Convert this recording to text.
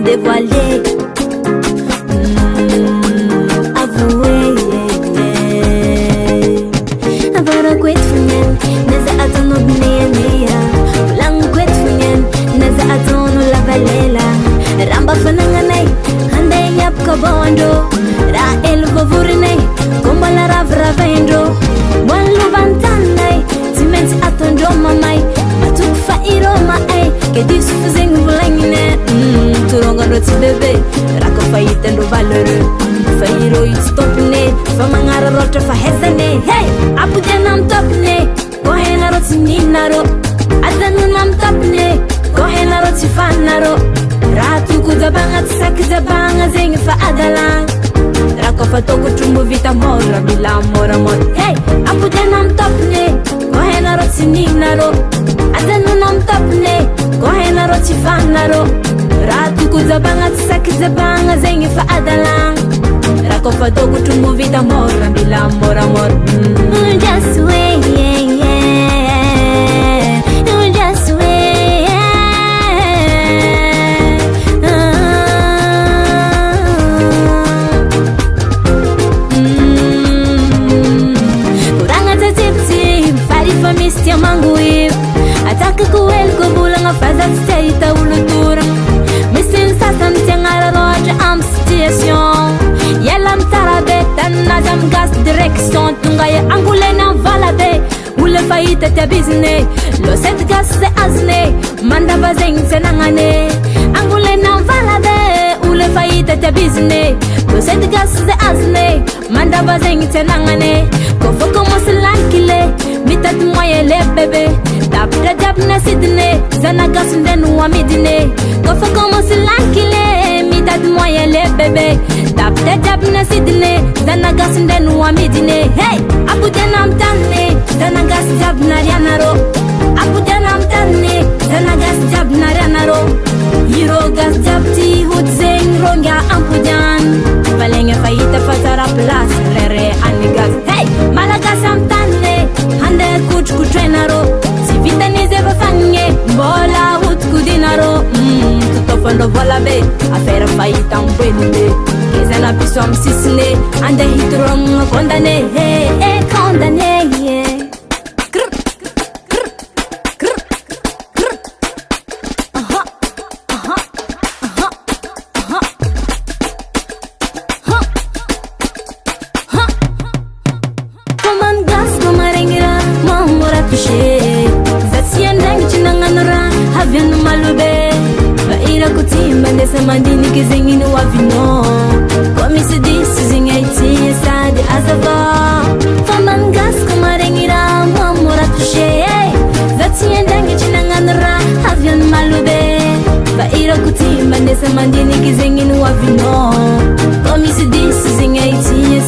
Dévoiler, avouer. Agora quit funyen, neza atono bnea. Pulang quit funyen, neza atono lavalela. Ramba fananganay, handai yap kabondo. Ra elu bavurinay, kumbala ravravendro. Walu bantanay, timensi atondo mamay. Matuk fa iroma ay, que disso fazeng bulangine. Turonga no bebê, rako faita no valor. Fairo it stop ne, fa mangara rota fa hezane. Hey, apu janam top ne, kohena rot ninaro. Adanu nam top ne, kohena rot fanaro. Ratu kuzabanga tsak zabanga zeng fa adalang. Rako fa togo tumbu vita mora bila mora mor. Hey, apu janam top ne, kohena rot ninaro. Adanu nam top ne, kohena rot fanaro. Ratu kuzabanga tsak zabanga zeng fa adalang. Rako fa togo tumbu vita mora bila mora mor. Just wait, yeah, yeah. Just wait. Kurang aja tip-tip, fari famist yang mangguip. Ataka kuel kubulanga fazat stay ta ulutura. Misin sasam tiang ala roja am situation. Yelam tarabet anazam gas direction. Tungaya angule na valade. Ule faita te bizne. Lo set gas se azne. Manda bazeng senangane. Angule na valade. Ule faita te bizne. Lo set gas se azne. Manda bazeng senangane. Kofoko mosilankile. Mitat moye le bebe. Dabda jab na sidne. Zana gas ndenu wa midine. Kofoko mosilankile. Mitat moye le bebe. Dabda jab na sidne. Zana gas ndenu wa midine. Hey, apu janam tanne. Zana gas jab na rianaro. Apu janam tanne. Zana gas jab na rianaro. Hiro gas jab ti hut zeng ronga ampu jan. Valenge faita fatara plus lere anigas. Hey, malagas am tanne. Hande kuch kutrenaro. Si vita ni zeva fange. Bola hut kudinaro. Tutofando vola be. Afera faita mbwende. Zana piswam sisne. Ande hitrom kondane. Hey, kondane. Yeah. Mandini kizengini wavino Komisi disi zingaiti Sadi azava Faman gas kumarengira Mwamura tushe Zati yendangi chinanganara Havion malube Vaira kutimba Nesa mandini kizengini wavino Komisi disi zingaiti